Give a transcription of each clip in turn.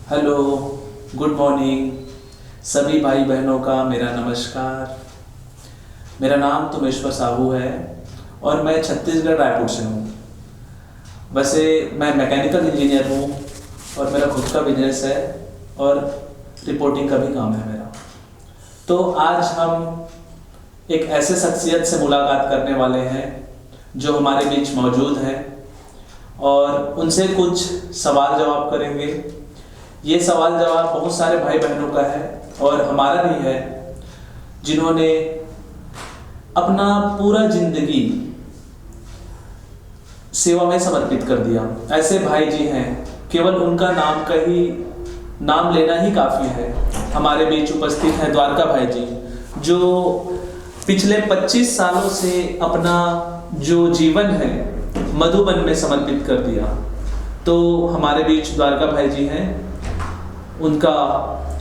Hello, good morning सभी भाई बहनों का मेरा नमस्कार। मेरा नाम तुमेश्वर साहू है और मैं छत्तीसगढ़ रायपुर से हूँ। वैसे मैं मैकेनिकल इंजीनियर हूँ और मेरा खुद का बिजनेस है और रिपोर्टिंग का भी काम है मेरा। तो आज हम एक ऐसे शख्सियत से मुलाकात करने वाले हैं जो हमारे बीच मौजूद हैं और उनसे कुछ सवाल जवाब करेंगे। ये सवाल जवाब बहुत सारे भाई बहनों का है और हमारा भी है, जिन्होंने अपना पूरा जिंदगी सेवा में समर्पित कर दिया। ऐसे भाई जी हैं, केवल उनका नाम लेना ही काफी है। हमारे बीच उपस्थित हैं द्वारका भाई जी, जो पिछले 25 सालों से अपना जो जीवन है मधुबन में समर्पित कर दिया। तो हमारे बीच द्वारका भाई जी हैं, उनका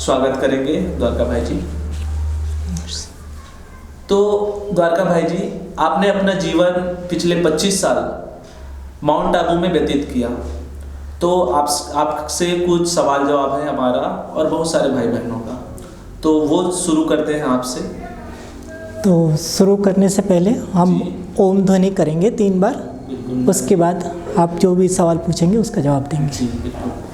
स्वागत करेंगे। द्वारका भाई जी, तो द्वारका भाई जी, आपने अपना जीवन पिछले 25 साल माउंट आबू में व्यतीत किया। तो आपसे कुछ सवाल जवाब है हमारा और बहुत सारे भाई बहनों का, तो वो शुरू करते हैं आपसे। तो शुरू करने से पहले हम ओम ध्वनि करेंगे 3 बार, उसके बाद आप जो भी सवाल पूछेंगे उसका जवाब देंगे। जी बिल्कुल।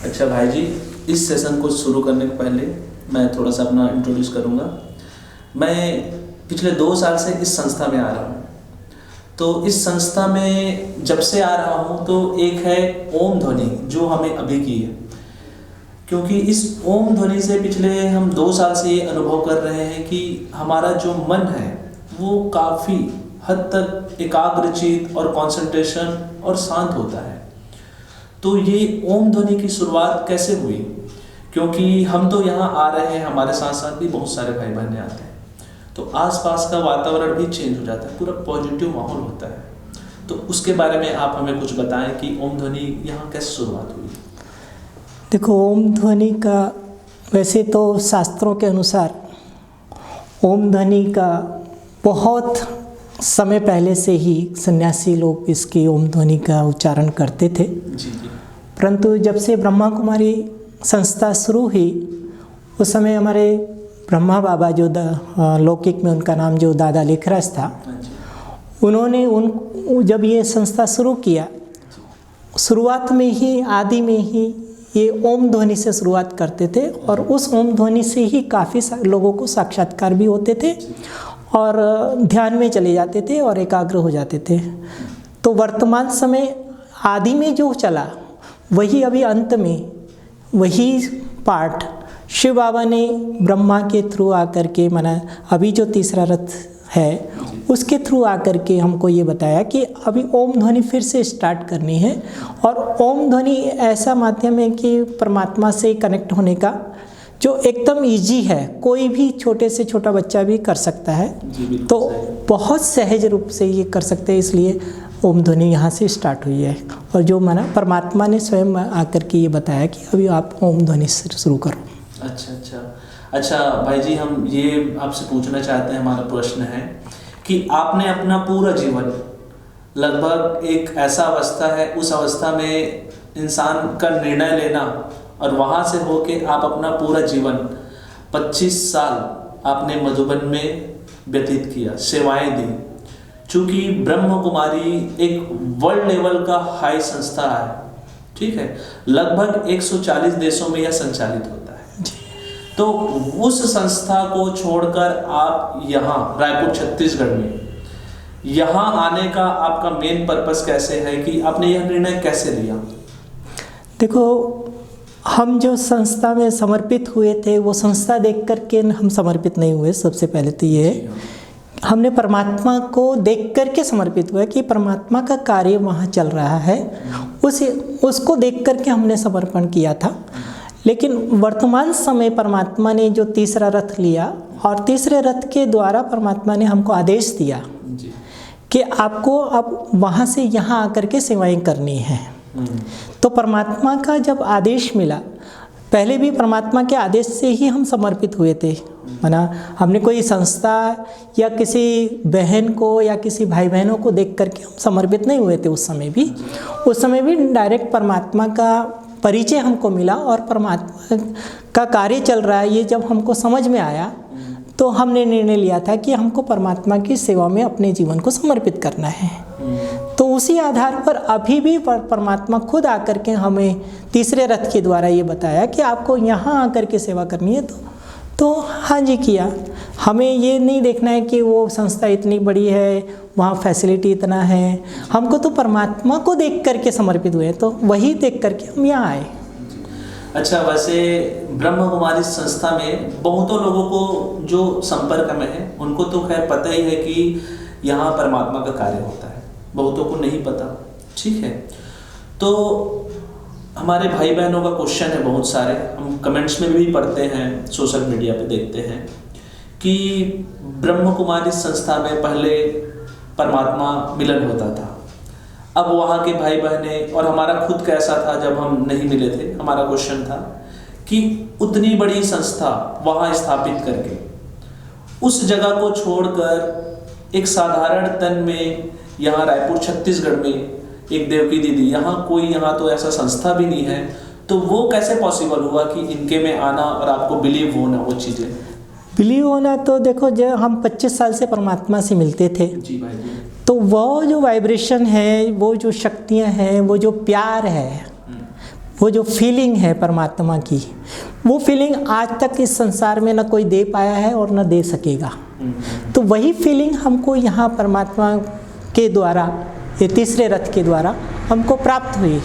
अच्छा भाई जी, इस सेशन को शुरू करने के पहले मैं थोड़ा सा अपना इंट्रोड्यूस करूँगा। मैं पिछले 2 साल से इस संस्था में आ रहा हूँ। तो इस संस्था में जब से आ रहा हूँ तो एक है ओम ध्वनि जो हमें अभी की है, क्योंकि इस ओम ध्वनि से पिछले हम 2 साल से ये अनुभव कर रहे हैं कि हमारा जो मन है वो काफ़ी हद तक एकाग्रचित और कंसंट्रेशन और शांत होता है। तो ये ओम ध्वनि की शुरुआत कैसे हुई? क्योंकि हम तो यहाँ आ रहे हैं, हमारे साथ साथ भी बहुत सारे भाई बहने आते हैं, तो आसपास का वातावरण भी चेंज हो जाता है, पूरा पॉजिटिव माहौल होता है। तो उसके बारे में आप हमें कुछ बताएं कि ओम ध्वनि यहाँ कैसे शुरुआत हुई? देखो, ओम ध्वनि का वैसे तो शास्त्रों के अनुसार ओम ध्वनि का बहुत समय पहले से ही सन्यासी लोग इसकी ओम ध्वनि का उच्चारण करते थे। जी जी। परंतु जब से ब्रह्मा कुमारी संस्था शुरू हुई, उस समय हमारे ब्रह्मा बाबा जो लौकिक में उनका नाम जो दादा लेखराज था, उन्होंने जब ये संस्था शुरू किया, शुरुआत में ही आदि में ही ये ओम ध्वनि से शुरुआत करते थे और उस ओम ध्वनि से ही काफ़ी लोगों को साक्षात्कार भी होते थे और ध्यान में चले जाते थे और एकाग्र हो जाते थे। तो वर्तमान समय आदि में जो चला वही अभी अंत में वही पाठ शिव बाबा ने ब्रह्मा के थ्रू आकर के, माना अभी जो तीसरा रथ है उसके थ्रू आकर के हमको ये बताया कि अभी ओम ध्वनि फिर से स्टार्ट करनी है। और ओम ध्वनि ऐसा माध्यम है कि परमात्मा से कनेक्ट होने का जो एकदम इजी है, कोई भी छोटे से छोटा बच्चा भी कर सकता है। तो बहुत सहज रूप से ये कर सकते हैं, इसलिए ओम ध्वनि यहाँ से स्टार्ट हुई है। और जो माना परमात्मा ने स्वयं आकर के ये बताया कि अभी आप ओम ध्वनि से शुरू करो। अच्छा भाई जी, हम ये आपसे पूछना चाहते हैं, हमारा प्रश्न है कि आपने अपना पूरा जीवन, लगभग एक ऐसा अवस्था है, उस अवस्था में इंसान का निर्णय लेना और वहाँ से होके आप अपना पूरा जीवन 25 साल आपने मधुबन में व्यतीत किया, सेवाएं दी। चूँकि ब्रह्म कुमारी एक वर्ल्ड लेवल का हाई संस्था है, ठीक है, लगभग 140 देशों में यह संचालित होता है। तो तो उस संस्था को छोड़कर आप यहाँ रायपुर छत्तीसगढ़ में यहाँ आने का आपका मेन पर्पस कैसे है कि आपने यह निर्णय कैसे लिया? देखो, हम जो संस्था में समर्पित हुए थे वो संस्था देख कर के हम समर्पित नहीं हुए। सबसे पहले तो ये हमने परमात्मा को देख कर के समर्पित हुआ कि परमात्मा का कार्य वहाँ चल रहा है, उसको देख कर के हमने समर्पण किया था। लेकिन वर्तमान समय परमात्मा ने जो तीसरा रथ लिया और तीसरे रथ के द्वारा परमात्मा ने हमको आदेश दिया कि आपको अब वहाँ से यहाँ आकर के सेवाएं करनी है। तो परमात्मा का जब आदेश मिला, पहले भी परमात्मा के आदेश से ही हम समर्पित हुए थे, माना हमने कोई संस्था या किसी बहन को या किसी भाई बहनों को देख करके हम समर्पित नहीं हुए थे। उस समय भी डायरेक्ट परमात्मा का परिचय हमको मिला और परमात्मा का कार्य चल रहा है ये जब हमको समझ में आया तो हमने निर्णय लिया था कि हमको परमात्मा की सेवा में अपने जीवन को समर्पित करना है। तो उसी आधार पर अभी भी परमात्मा खुद आकर के हमें तीसरे रथ के द्वारा ये बताया कि आपको यहाँ आकर के सेवा करनी है। तो हाँ जी किया। हमें ये नहीं देखना है कि वो संस्था इतनी बड़ी है, वहाँ फैसिलिटी इतना है, हमको तो परमात्मा को देख करके समर्पित हुए, तो वही देख करके हम यहाँ आए। अच्छा, वैसे ब्रह्म कुमारी संस्था में बहुतों लोगों को जो संपर्क में है उनको तो खैर पता ही है कि यहाँ परमात्मा का कार्य होता है, बहुतों को नहीं पता। ठीक है, तो हमारे भाई बहनों का क्वेश्चन है बहुत सारे, हम कमेंट्स में भी पढ़ते हैं, सोशल मीडिया पे देखते हैं कि ब्रह्म कुमारी संस्था में पहले परमात्मा मिलन होता था, अब वहाँ के भाई बहने और हमारा खुद कैसा था जब हम नहीं मिले थे। हमारा क्वेश्चन था कि उतनी बड़ी संस्था वहाँ स्थापित करके उस जगह को छोड़कर एक साधारण तन में यहाँ रायपुर छत्तीसगढ़ में एक देवकी दीदी, यहाँ कोई यहाँ तो ऐसा संस्था भी नहीं है, तो वो कैसे पॉसिबल हुआ कि इनके में आना और आपको बिलीव होना वो चीज़ें? बिलीव होना तो देखो, जब हम 25 साल से परमात्मा से मिलते थे जी भाई जी, तो वो जो वाइब्रेशन है, वो जो शक्तियाँ हैं, वो जो प्यार है, वो जो फीलिंग है परमात्मा की, वो फीलिंग आज तक इस संसार में ना कोई दे पाया है और ना दे सकेगा। तो वही फीलिंग हमको यहाँ परमात्मा के द्वारा, ये तीसरे रथ के द्वारा हमको प्राप्त हुई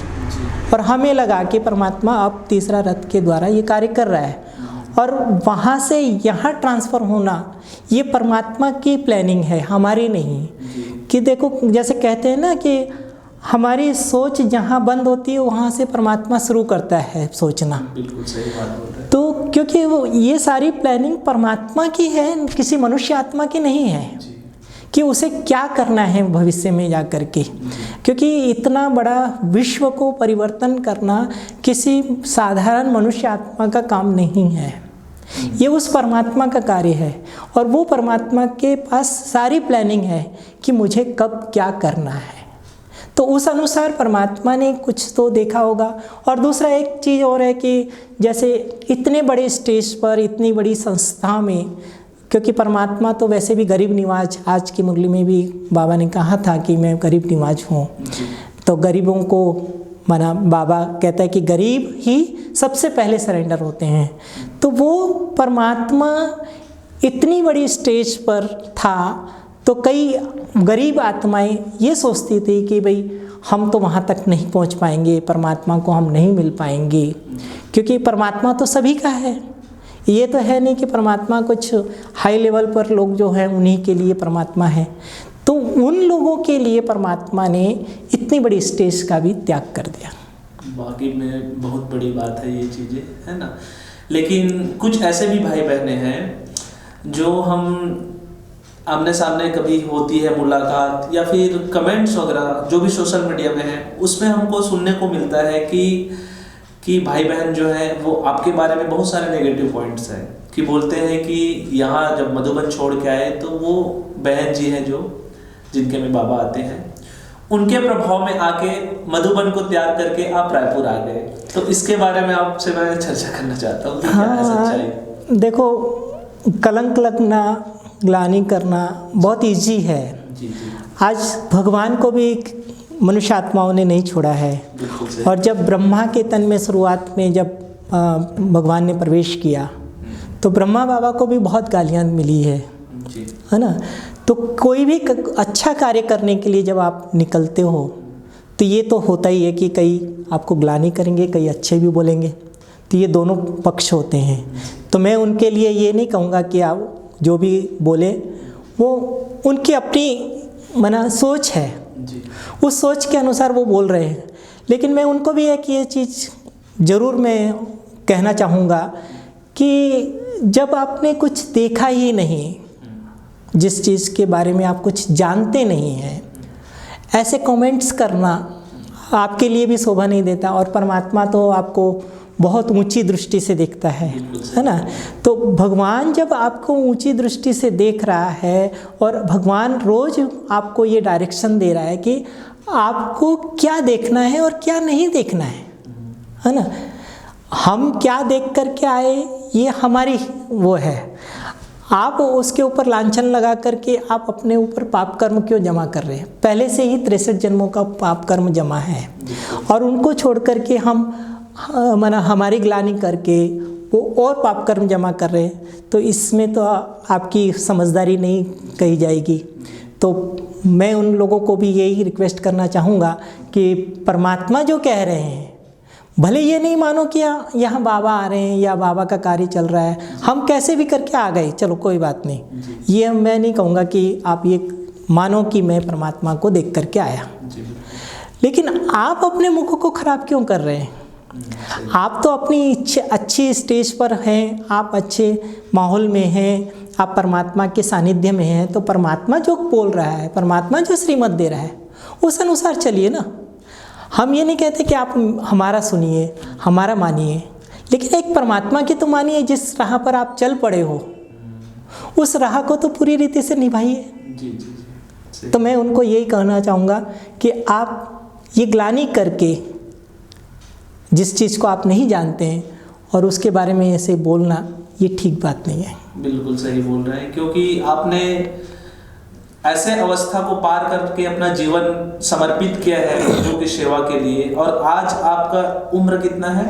और हमें लगा कि परमात्मा अब तीसरा रथ के द्वारा ये कार्य कर रहा है और वहाँ से यहाँ ट्रांसफ़र होना ये परमात्मा की प्लानिंग है, हमारी नहीं। कि देखो, जैसे कहते हैं ना कि हमारी सोच जहाँ बंद होती है वहाँ से परमात्मा शुरू करता है सोचना। बिल्कुल सही बात बोल रहे हैं। तो क्योंकि वो ये सारी प्लानिंग परमात्मा की है, किसी मनुष्य आत्मा की नहीं है कि उसे क्या करना है भविष्य में जा कर के। क्योंकि इतना बड़ा विश्व को परिवर्तन करना किसी साधारण मनुष्य आत्मा का काम नहीं है, ये उस परमात्मा का कार्य है और वो परमात्मा के पास सारी प्लानिंग है कि मुझे कब क्या करना है। तो उस अनुसार परमात्मा ने कुछ तो देखा होगा। और दूसरा एक चीज़ और है कि जैसे इतने बड़े स्टेज पर, इतनी बड़ी संस्था में, क्योंकि परमात्मा तो वैसे भी गरीब निवाज, आज की मुरली में भी बाबा ने कहा था कि मैं गरीब निवाज हूँ, तो गरीबों को माना बाबा कहता है कि गरीब ही सबसे पहले सरेंडर होते हैं। तो वो परमात्मा इतनी बड़ी स्टेज पर था तो कई गरीब आत्माएं ये सोचती थी कि भाई हम तो वहाँ तक नहीं पहुँच पाएंगे, परमात्मा को हम नहीं मिल पाएंगे, क्योंकि परमात्मा तो सभी का है। ये तो है नहीं कि परमात्मा कुछ हाई लेवल पर लोग जो हैं उन्हीं के लिए परमात्मा है। तो उन लोगों के लिए परमात्मा ने इतनी बड़ी स्टेज का भी त्याग कर दिया। वाकई में बहुत बड़ी बात है ये चीज़ें, है ना। लेकिन कुछ ऐसे भी भाई बहने हैं जो हम आमने सामने कभी होती है मुलाकात या फिर कमेंट्स वगैरह जो भी सोशल मीडिया में है, उसमें हमको सुनने को मिलता है कि भाई बहन जो है वो आपके बारे में बहुत सारे नेगेटिव पॉइंट्स हैं, कि बोलते हैं कि यहाँ जब मधुबन छोड़ के आए तो वो बहन जी हैं जो जिनके में बाबा आते हैं, उनके प्रभाव में आके मधुबन को त्याग करके आप रायपुर आ गए। तो इसके बारे में आपसे मैं चर्चा करना चाहता हूँ कि क्या है सच्चाई? देखो, कलंक लगना, ग्लानि करना बहुत इजी है। जी जी। आज भगवान को भी मनुष्य आत्माओं ने नहीं छोड़ा है। और जब ब्रह्मा के तन में शुरुआत में जब भगवान ने प्रवेश किया तो ब्रह्मा बाबा को भी बहुत गालियाँ मिली है ना। तो कोई भी अच्छा कार्य करने के लिए जब आप निकलते हो तो ये तो होता ही है कि कई आपको ग्लानि करेंगे, कई अच्छे भी बोलेंगे, तो ये दोनों पक्ष होते हैं। तो मैं उनके लिए ये नहीं कहूँगा कि आप जो भी बोले वो उनकी अपनी सोच है, उस सोच के अनुसार वो बोल रहे हैं। लेकिन मैं उनको भी एक ये चीज़ ज़रूर मैं कहना चाहूँगा कि जब आपने कुछ देखा ही नहीं, जिस चीज़ के बारे में आप कुछ जानते नहीं हैं, ऐसे कमेंट्स करना आपके लिए भी शोभा नहीं देता। और परमात्मा तो आपको बहुत ऊंची दृष्टि से देखता है ना। तो भगवान जब आपको ऊंची दृष्टि से देख रहा है और भगवान रोज़ आपको ये डायरेक्शन दे रहा है कि आपको क्या देखना है और क्या नहीं देखना है ना। हम क्या देख कर के आए ये हमारी वो है, आप उसके ऊपर लांछन लगा करके आप अपने ऊपर पाप कर्म क्यों जमा कर रहे हैं? पहले से ही 63 जन्मों का पाप कर्म जमा है और उनको छोड़ करके हम हमारी ग्लानि करके वो और पाप कर्म जमा कर रहे हैं। तो इसमें तो आपकी समझदारी नहीं कही जाएगी। तो मैं उन लोगों को भी यही रिक्वेस्ट करना चाहूँगा कि परमात्मा जो कह रहे हैं, भले ये नहीं मानो कि यहाँ बाबा आ रहे हैं या बाबा का कार्य चल रहा है, हम कैसे भी करके आ गए, चलो कोई बात नहीं, ये मैं नहीं कहूँगा कि आप ये मानो कि मैं परमात्मा को देख करके आया। लेकिन आप अपने मुख को खराब क्यों कर रहे हैं? आप तो अपनी अच्छी स्टेज पर हैं, आप अच्छे माहौल में हैं, आप परमात्मा के सानिध्य में हैं। तो परमात्मा जो बोल रहा है, परमात्मा जो श्रीमत दे रहा है, उस अनुसार चलिए ना। हम ये नहीं कहते कि आप हमारा सुनिए, हमारा मानिए, लेकिन एक परमात्मा की तो मानिए। जिस राह पर आप चल पड़े हो उस राह को तो पूरी रीति से निभाइए। तो मैं उनको यही कहना चाहूँगा कि आप ये ग्लानि करके जिस चीज़ को आप नहीं जानते हैं और उसके बारे में ऐसे बोलना, ये ठीक बात नहीं है। बिल्कुल सही बोल रहे हैं, क्योंकि आपने ऐसे अवस्था को पार करके अपना जीवन समर्पित किया है लोगों की सेवा के लिए। और आज आपका उम्र कितना है?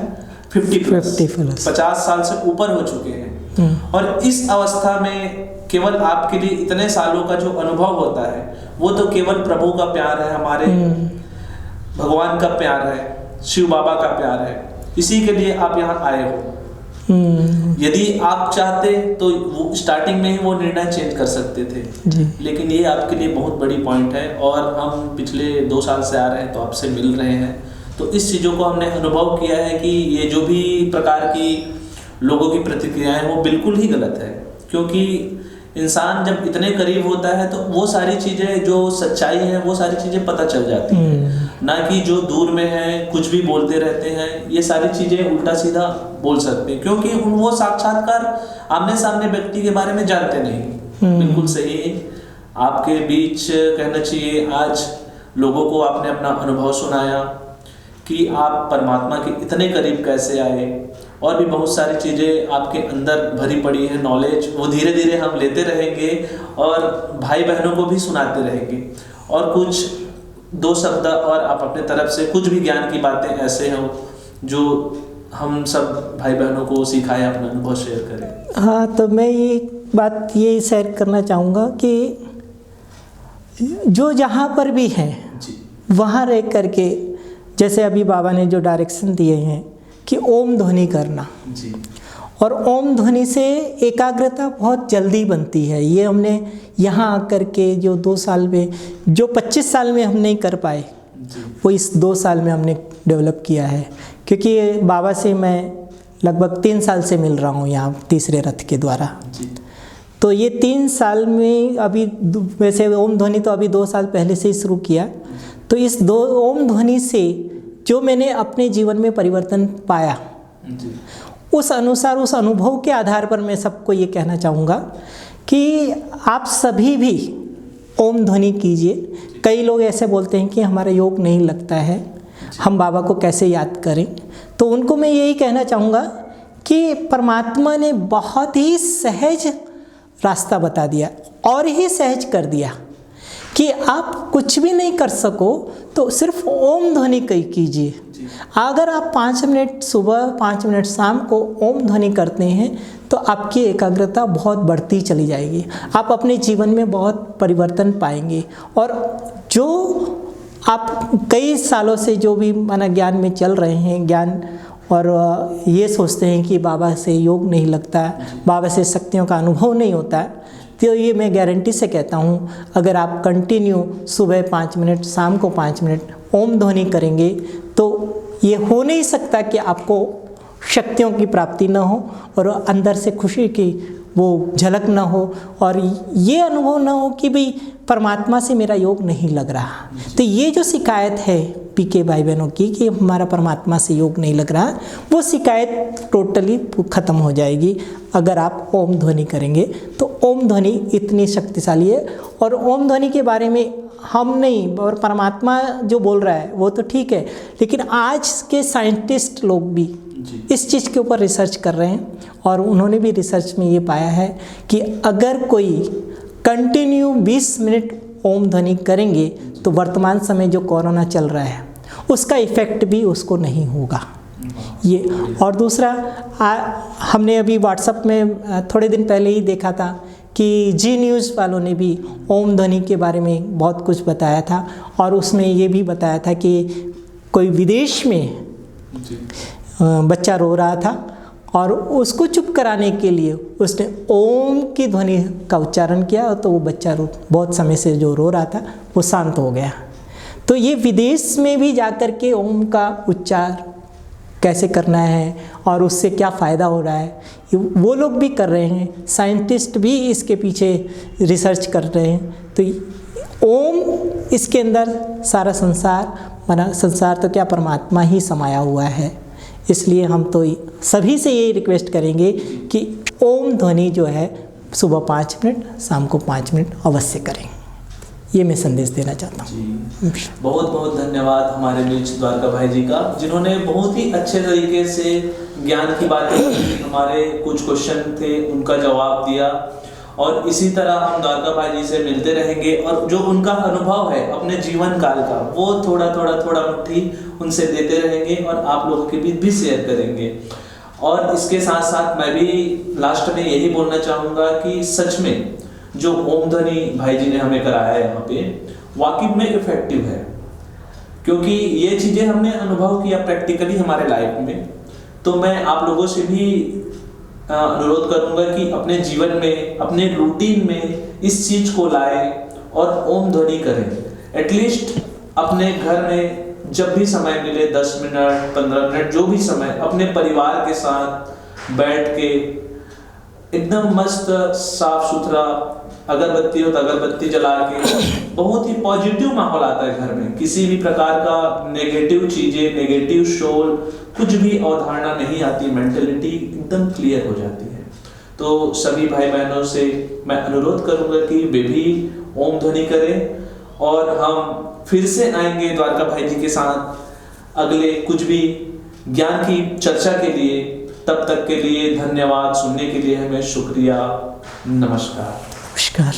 50+, 50 साल से ऊपर हो चुके हैं। और इस अवस्था में केवल आपके लिए इतने सालों का जो अनुभव होता है वो तो केवल प्रभु का प्यार है, हमारे भगवान का प्यार है, शिव बाबा का प्यार है। इसी के लिए आप यहाँ आए हो। यदि आप चाहते तो वो स्टार्टिंग में ही वो निर्णय चेंज कर सकते थे, लेकिन ये आपके लिए बहुत बड़ी पॉइंट है। और हम पिछले 2 साल से आ रहे हैं तो आपसे मिल रहे हैं, तो इस चीज़ों को हमने अनुभव किया है कि ये जो भी प्रकार की लोगों की प्रतिक्रियाएं वो बिल्कुल ही गलत है। क्योंकि इंसान जब इतने करीब होता है तो वो सारी चीज़ें जो सच्चाई है वो सारी चीज़ें पता चल जाती हैं, ना कि जो दूर में है कुछ भी बोलते रहते हैं, ये सारी चीज़ें उल्टा सीधा बोल सकते हैं, क्योंकि वो साक्षात्कार आमने सामने व्यक्ति के बारे में जानते नहीं। बिल्कुल सही, आपके बीच कहना चाहिए आज लोगों को आपने अपना अनुभव सुनाया कि आप परमात्मा के इतने करीब कैसे आए, और भी बहुत सारी चीज़ें आपके अंदर भरी पड़ी है नॉलेज, वो धीरे धीरे हम लेते रहेंगे और भाई बहनों को भी सुनाते रहेंगे। और कुछ 2 शब्द और आप अपने तरफ से कुछ भी ज्ञान की बातें ऐसे हो जो हम सब भाई बहनों को सिखाएं, अपना अनुभव शेयर करें। हाँ, तो मैं ये बात ये शेयर करना चाहूँगा कि जो जहाँ पर भी हैं वहाँ रह करके, जैसे अभी बाबा ने जो डायरेक्शन दिए हैं कि ओम ध्वनि करना जी। और ओम ध्वनि से एकाग्रता बहुत जल्दी बनती है। ये हमने यहाँ आकर के जो 2 साल में, जो 25 साल में हम नहीं कर पाए वो इस 2 साल में हमने डेवलप किया है। क्योंकि बाबा से मैं लगभग 3 साल से मिल रहा हूँ यहाँ तीसरे रथ के द्वारा जी। तो ये 3 साल में अभी वैसे ओम ध्वनि तो अभी 2 साल पहले से ही शुरू किया। तो इस ओम ध्वनि से जो मैंने अपने जीवन में परिवर्तन पाया जी। उस अनुसार, उस अनुभव के आधार पर मैं सबको ये कहना चाहूँगा कि आप सभी भी ओम ध्वनि कीजिए। कई लोग ऐसे बोलते हैं कि हमारा योग नहीं लगता है, हम बाबा को कैसे याद करें। तो उनको मैं यही कहना चाहूँगा कि परमात्मा ने बहुत ही सहज रास्ता बता दिया और ही सहज कर दिया कि आप कुछ भी नहीं कर सको तो सिर्फ ओम ध्वनि कीजिए अगर आप 5 मिनट सुबह 5 मिनट शाम को ओम ध्वनि करते हैं तो आपकी एकाग्रता बहुत बढ़ती चली जाएगी। आप अपने जीवन में बहुत परिवर्तन पाएंगे। और जो आप कई सालों से जो भी माना ज्ञान में चल रहे हैं, ज्ञान और ये सोचते हैं कि बाबा से योग नहीं लगता है, बाबा से शक्तियों का अनुभव नहीं होता है, तो ये मैं गारंटी से कहता हूँ, अगर आप कंटिन्यू सुबह 5 मिनट शाम को 5 मिनट ओम ध्वनि करेंगे तो ये हो नहीं सकता कि आपको शक्तियों की प्राप्ति न हो और अंदर से खुशी की वो झलक न हो और ये अनुभव न हो कि भाई परमात्मा से मेरा योग नहीं लग रहा। तो ये जो शिकायत है पीके भाई बहनों की कि हमारा परमात्मा से योग नहीं लग रहा, वो शिकायत टोटली ख़त्म हो जाएगी अगर आप ओम ध्वनि करेंगे। तो ओम ध्वनि इतनी शक्तिशाली है। और ओम ध्वनि के बारे में हम नहीं और परमात्मा जो बोल रहा है वो तो ठीक है, लेकिन आज के साइंटिस्ट लोग भी इस चीज़ के ऊपर रिसर्च कर रहे हैं और उन्होंने भी रिसर्च में ये पाया है कि अगर कोई कंटिन्यू 20 मिनट ओम ध्वनि करेंगे तो वर्तमान समय जो कोरोना चल रहा है उसका इफ़ेक्ट भी उसको नहीं होगा। ये और दूसरा हमने अभी व्हाट्सएप में थोड़े दिन पहले ही देखा था कि जी न्यूज़ वालों ने भी ओम ध्वनि के बारे में बहुत कुछ बताया था और उसमें ये भी बताया था कि कोई विदेश में बच्चा रो रहा था और उसको चुप कराने के लिए उसने ओम की ध्वनि का उच्चारण किया तो वो बच्चा बहुत समय से जो रो रहा था वो शांत हो गया। तो ये विदेश में भी जाकर के ओम का उच्चार कैसे करना है और उससे क्या फ़ायदा हो रहा है वो लोग भी कर रहे हैं, साइंटिस्ट भी इसके पीछे रिसर्च कर रहे हैं। तो ओम इसके अंदर सारा संसार तो क्या परमात्मा ही समाया हुआ है। इसलिए हम तो सभी से ये रिक्वेस्ट करेंगे कि ओम ध्वनि जो है सुबह 5 मिनट शाम को 5 मिनट अवश्य करें। ये मैं संदेश देना चाहता हूँ। बहुत बहुत धन्यवाद हमारे बीच द्वारका भाई जी का, जिन्होंने बहुत ही अच्छे तरीके से ज्ञान की बातें की, हमारे कुछ क्वेश्चन थे उनका जवाब दिया और इसी तरह हम द्वारका भाई जी से मिलते रहेंगे और जो उनका अनुभव है अपने जीवन काल का वो थोड़ा मुट्ठी उनसे देते रहेंगे और आप लोगों के बीच भी शेयर करेंगे। और इसके साथ साथ मैं भी लास्ट में यही बोलना चाहूँगा कि सच में जो ओम ध्वनि भाई जी ने हमें कराया है यहाँ पे वाकई में इफेक्टिव है, क्योंकि ये चीज़ें हमने अनुभव किया प्रैक्टिकली हमारे लाइफ में। तो मैं आप लोगों से भी अनुरोध करूंगा कि अपने जीवन में अपने रूटीन में इस चीज को लाएं और ओम ध्वनि करें। एटलीस्ट अपने घर में जब भी समय मिले 10 मिनट 15 मिनट जो भी समय अपने परिवार के साथ बैठ के एकदम मस्त साफ सुथरा अगरबत्ती हो तो अगरबत्ती जला के बहुत ही पॉजिटिव माहौल आता है घर में। किसी भी प्रकार का नेगेटिव चीजें नेगेटिव शोर कुछ भी अवधारणा नहीं आती, मेंटलिटी एकदम क्लियर हो जाती है। तो सभी भाई बहनों से मैं अनुरोध करूंगा कि वे भी ओम ध्वनि करें और हम फिर से आएंगे द्वारका भाई जी के साथ अगले कुछ भी ज्ञान की चर्चा के लिए। तब तक के लिए धन्यवाद, सुनने के लिए हमें शुक्रिया, नमस्कार। नमस्कार।